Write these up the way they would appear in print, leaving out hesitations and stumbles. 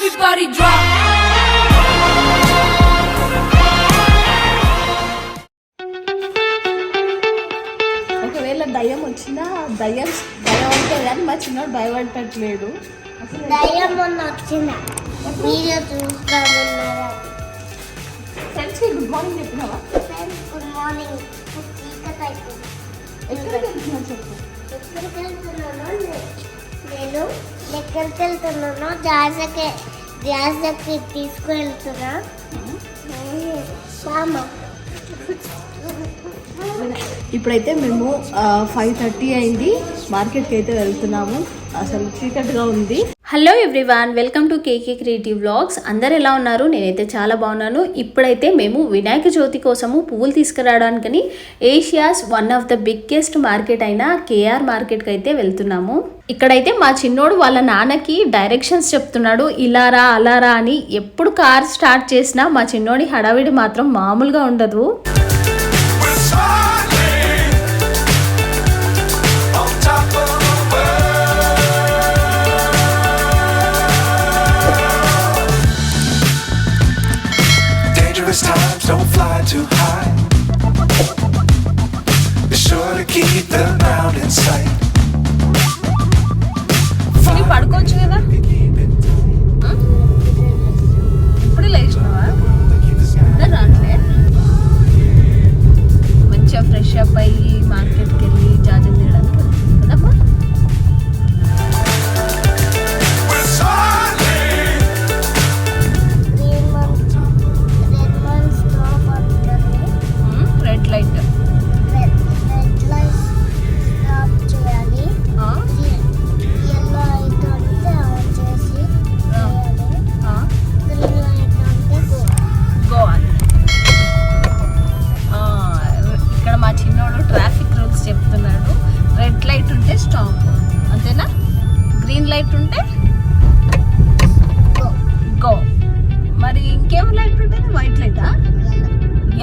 Everybody drop. ఒకవేళ దయ్యం వచ్చినా దయ్యం ఉంటుంది కానీ మా చిన్నోడు భయపడట్లేదు. దయ్యం మొన్న వచ్చిందా వీడియో చూస్తాను. ఫ్రెండ్స్కి గుడ్ మార్నింగ్ చెప్పినావా? Good morning. ఎక్కడికి వెళ్తున్నా చెప్పు. ఎక్కడికి వెళ్తున్నాను నేను ఎక్కడికి వెళ్తున్నానో జాజకి తీసుకువెళ్తున్నా. ఇప్పుడైతే మేము 5:30 అయింది, మార్కెట్కి అయితే వెళ్తున్నాము. అసలు చీకటిగా ఉంది. Hello everyone, welcome to KK creative vlogs. అందరు ఎలా ఉన్నారు? నేనైతే చాలా బాగున్నాను. ఇప్పుడైతే మేము వినాయక చవితి కోసము పువ్వులు తీసుకురావడానికని Asia's one of the biggest market అయిన కేఆర్ మార్కెట్కి అయితే వెళ్తున్నాము. ఇక్కడైతే మా చిన్నోడు వాళ్ళ నాన్నకి డైరెక్షన్స్ చెప్తున్నాడు, ఇలారా అలారా అని. ఎప్పుడు కార్ స్టార్ట్ చేసినా మా చిన్నోడి హడావిడి మాత్రం మామూలుగా ఉండదు. Times don't fly too high. Be sure to keep the ground in sight. పడుకోవచ్చు కదా, ఇప్పుడు లేచినావా? రాట్లే మంచిగా ఫ్రెష్ అప్ అయ్యి మార్కెట్కి వెళ్ళి జాజం తీయడానికి కదమ్మా. Red light Goa. ఇక్కడ మా చిన్నోడు ట్రాఫిక్ రూల్స్ చెప్తున్నాడు. రెడ్ లైట్ ఉంటే స్టాప్, అంతేనా? గ్రీన్ లైట్ ఉంటే గో. మరి ఇంకేం లైట్ ఉంటుంది? వైట్ లైటా?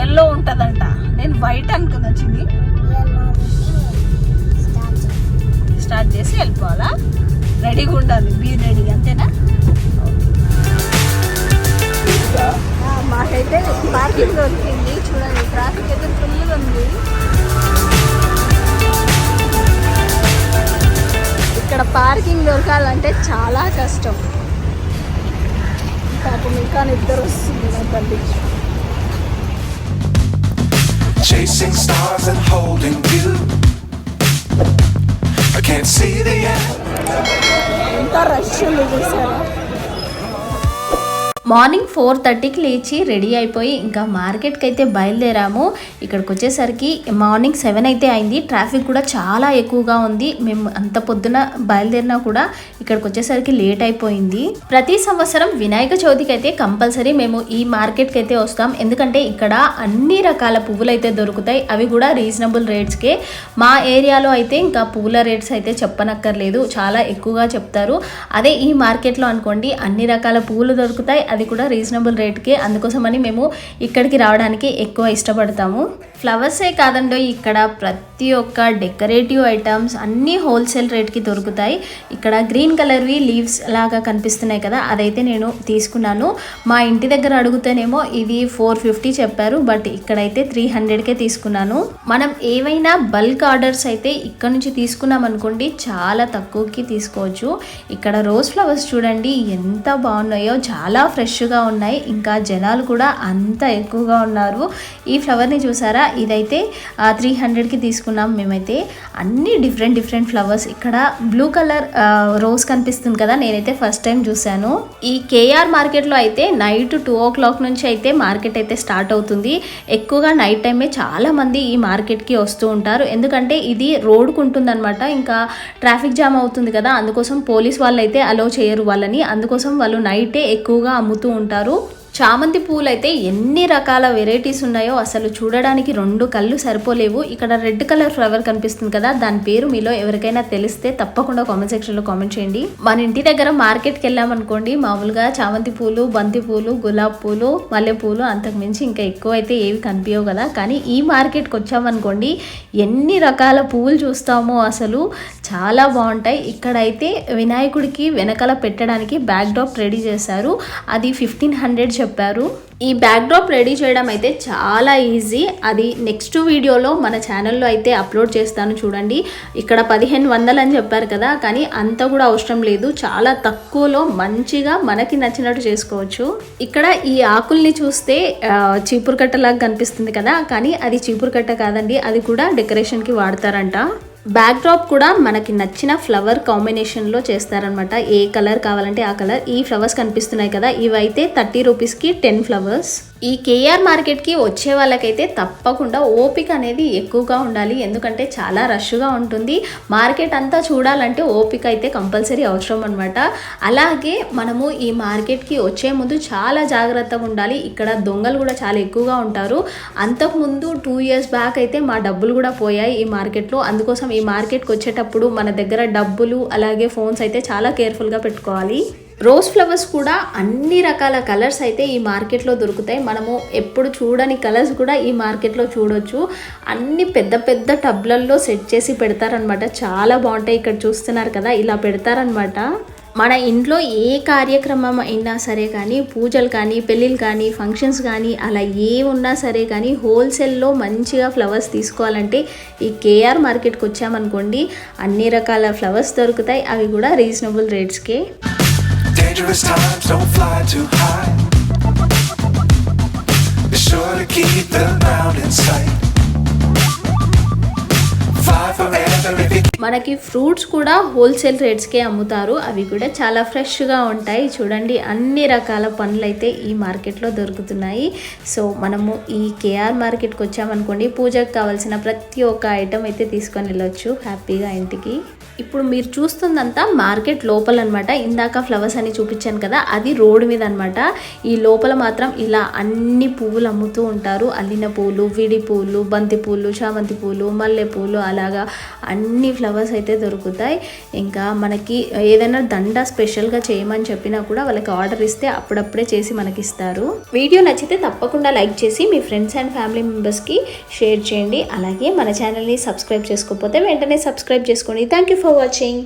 ఎల్లో ఉంటుందంట. నేను వైట్ అనుకుని వచ్చింది. స్టార్ట్ చేసి వెళ్ళిపోవాలా? రెడీగా ఉండాలి, బీ రెడీ, అంతేనా? మాకైతే పార్కింగ్ దొరికింది. చూడండి, ట్రాఫిక్ అయితే ఫుల్గా ఉంది. ఇక్కడ పార్కింగ్ దొరకాలంటే చాలా కష్టం. పాపం ఇంకా నిద్ర వస్తుంది నా తల్లి. Chasing stars and holding you. I can't see the end. ఎంత రష్ ఉంది చూసారా? మార్నింగ్ 4:30కి లేచి రెడీ అయిపోయి ఇంకా మార్కెట్కి అయితే బయలుదేరాము. ఇక్కడికి వచ్చేసరికి మార్నింగ్ 7 అయితే అయింది. ట్రాఫిక్ కూడా చాలా ఎక్కువగా ఉంది. మేము అంత పొద్దున బయలుదేరినా కూడా ఇక్కడికి వచ్చేసరికి లేట్ అయిపోయింది. ప్రతి సంవత్సరం వినాయక చవితికి అయితే కంపల్సరీ మేము ఈ మార్కెట్కి అయితే వస్తాం. ఎందుకంటే ఇక్కడ అన్ని రకాల పువ్వులు అయితే దొరుకుతాయి, అవి కూడా రీజనబుల్ రేట్స్కే. మా ఏరియాలో అయితే ఇంకా పువ్వుల రేట్స్ అయితే చెప్పనక్కర్లేదు, చాలా ఎక్కువగా చెప్తారు. అదే ఈ మార్కెట్లో అనుకోండి, అన్ని రకాల పువ్వులు దొరుకుతాయి, అది కూడా రీజనబుల్ రేట్కే. అందుకోసమని మేము ఇక్కడికి రావడానికి ఎక్కువ ఇష్టపడతాము. ఫ్లవర్సే కాదండో, ఇక్కడ ప్రతి ఒక్క డెకరేటివ్ ఐటమ్స్ అన్నీ హోల్సేల్ రేట్కి దొరుకుతాయి. ఇక్కడ గ్రీన్ కలర్వి లీవ్స్ లాగా కనిపిస్తున్నాయి కదా, అదైతే నేను తీసుకున్నాను. మా ఇంటి దగ్గర అడుగుతేనేమో ఇది 450 చెప్పారు, బట్ ఇక్కడైతే 300కే తీసుకున్నాను. మనం ఏవైనా బల్క్ ఆర్డర్స్ అయితే ఇక్కడ నుంచి తీసుకున్నాం అనుకోండి, చాలా తక్కువకి తీసుకోవచ్చు. ఇక్కడ రోజ్ ఫ్లవర్స్ చూడండి ఎంత బాగున్నాయో, చాలా ఫ్రెష్గా ఉన్నాయి. ఇంకా జనాలు కూడా అంత ఎక్కువగా ఉన్నారు. ఈ ఫ్లవర్ని చూసారా, ఇదైతే 300కి తీసుకున్నాం మేమైతే. అన్ని డిఫరెంట్ ఫ్లవర్స్. ఇక్కడ బ్లూ కలర్ రోజ్ కనిపిస్తుంది కదా, నేనైతే ఫస్ట్ టైం చూశాను. ఈ కేఆర్ మార్కెట్లో అయితే నైట్ 2 o'clock నుంచి అయితే మార్కెట్ అయితే స్టార్ట్ అవుతుంది. ఎక్కువగా నైట్ టైమే చాలా మంది ఈ మార్కెట్కి వస్తూ ఉంటారు. ఎందుకంటే ఇది రోడ్కు ఉంటుందన్నమాట, ఇంకా ట్రాఫిక్ జామ్ అవుతుంది కదా, అందుకోసం పోలీస్ వాళ్ళు అయితే అలో చేయరు వాళ్ళని. అందుకోసం వాళ్ళు నైటే ఎక్కువగా అమ్ముతూ ఉంటారు. చామంతి పూలు అయితే ఎన్ని రకాల వెరైటీస్ ఉన్నాయో అసలు చూడడానికి 2 కళ్ళు సరిపోలేవు. ఇక్కడ రెడ్ కలర్ ఫ్లవర్ కనిపిస్తుంది కదా, దాని పేరు మీలో ఎవరికైనా తెలిస్తే తప్పకుండా కామెంట్ సెక్షన్లో కామెంట్ చేయండి. మన ఇంటి దగ్గర మార్కెట్కి వెళ్ళామనుకోండి, మామూలుగా చామంతి పూలు, బంతి పూలు, గులాబీ పూలు, మల్లె పూలు, అంతకు మించి ఇంకా ఎక్కువ అయితే ఏవి కనిపించవు కదా. కానీ ఈ మార్కెట్కి వచ్చామనుకోండి, ఎన్ని రకాల పువ్వులు చూస్తామో అసలు చాలా బాగుంటాయి. ఇక్కడైతే వినాయకుడికి వెనకాల పెట్టడానికి బ్యాక్ డ్రాప్ రెడీ చేశారు. అది 1500 చెప్పారు. ఈ బ్యాక్ డ్రాప్ రెడీ చేయడం అయితే చాలా ఈజీ. అది నెక్స్ట్ వీడియోలో మన ఛానల్లో అయితే అప్లోడ్ చేస్తాను చూడండి. ఇక్కడ 1500 అని చెప్పారు కదా, కానీ అంత కూడా అవసరం లేదు. చాలా తక్కువలో మంచిగా మనకి నచ్చినట్టు చేసుకోవచ్చు. ఇక్కడ ఈ ఆకుల్ని చూస్తే చీపురు కట్టలాగా కనిపిస్తుంది కదా, కానీ అది చీపురు కట్ట కాదండి, అది కూడా డెకరేషన్కి వాడతారంట. బ్యాక్ డ్రాప్ కూడా మనకి నచ్చిన ఫ్లవర్ కాంబినేషన్లో చేస్తారనమాట. ఏ కలర్ కావాలంటే ఆ కలర్. ఈ ఫ్లవర్స్ కనిపిస్తున్నాయి కదా, ఇవైతే 30 రూపీస్కి 10 ఫ్లవర్స్. ఈ కేఆర్ మార్కెట్కి వచ్చే వాళ్ళకైతే తప్పకుండా ఓపిక అనేది ఎక్కువగా ఉండాలి, ఎందుకంటే చాలా రష్గా ఉంటుంది. మార్కెట్ అంతా చూడాలంటే ఓపిక అయితే కంపల్సరీ అవసరం అనమాట. అలాగే మనము ఈ మార్కెట్కి వచ్చే ముందు చాలా జాగ్రత్తగా ఉండాలి. ఇక్కడ దొంగలు కూడా చాలా ఎక్కువగా ఉంటారు. అంతకుముందు 2 years బ్యాక్ అయితే మా డబ్బులు కూడా పోయాయి ఈ మార్కెట్లో. అందుకోసం ఈ మార్కెట్కి వచ్చేటప్పుడు మన దగ్గర డబ్బులు అలాగే ఫోన్స్ అయితే చాలా కేర్ఫుల్గా పెట్టుకోవాలి. రోజ్ ఫ్లవర్స్ కూడా అన్ని రకాల కలర్స్ అయితే ఈ మార్కెట్లో దొరుకుతాయి. మనము ఎప్పుడు చూడని కలర్స్ కూడా ఈ మార్కెట్లో చూడొచ్చు. అన్ని పెద్ద పెద్ద టబ్లల్లో సెట్ చేసి పెడతారనమాట. చాలా బాగుంటాయి. ఇక్కడ చూస్తున్నారు కదా, ఇలా పెడతారనమాట. మన ఇంట్లో ఏ కార్యక్రమం అయినా సరే కానీ, పూజలు కానీ, పెళ్ళిళ్ళు కానీ, ఫంక్షన్స్ కానీ, అలా ఏ ఉన్నా సరే కానీ హోల్సేల్లో మంచిగా ఫ్లవర్స్ తీసుకోవాలంటే ఈ కేఆర్ మార్కెట్కి వచ్చామనుకోండి, అన్ని రకాల ఫ్లవర్స్ దొరుకుతాయి. అవి కూడా reasonable రేట్స్కే. Dangerous times, don't fly too high. Be sure to keep the ground in sight. Fly forever if you మనకి ఫ్రూట్స్ కూడా హోల్సేల్ రేట్స్కే అమ్ముతారు. అవి కూడా చాలా ఫ్రెష్గా ఉంటాయి. చూడండి, అన్ని రకాల పండ్లు అయితే ఈ మార్కెట్లో దొరుకుతున్నాయి. సో మనము ఈ కేఆర్ మార్కెట్కి వచ్చామనుకోండి, పూజకు కావాల్సిన ప్రతి ఒక్క ఐటెం అయితే తీసుకొని వెళ్ళొచ్చు హ్యాపీగా ఇంటికి. ఇప్పుడు మీరు చూస్తుందంతా మార్కెట్ లోపల అనమాట. ఇందాక ఫ్లవర్స్ అని చూపించాను కదా, అది రోడ్డు మీద అనమాట. ఈ లోపల మాత్రం ఇలా అన్ని పువ్వులు అమ్ముతూ ఉంటారు. అల్లిన పూలు, విడి పూలు, బంతి పూలు, చామంతి పూలు, మల్లె పూలు, అలాగా అన్ని ఫ్లవర్స్ అయితే దొరుకుతాయి. ఇంకా మనకి ఏదైనా దండ స్పెషల్గా చేయమని చెప్పినా కూడా వాళ్ళకి ఆర్డర్ ఇస్తే అప్పుడప్పుడే చేసి మనకి ఇస్తారు. వీడియో నచ్చితే తప్పకుండా లైక్ చేసి మీ ఫ్రెండ్స్ అండ్ ఫ్యామిలీ మెంబర్స్కి షేర్ చేయండి. అలాగే మన ఛానల్ని సబ్స్క్రైబ్ చేసుకోకపోతే వెంటనే సబ్స్క్రైబ్ చేసుకోండి. Thank you for watching.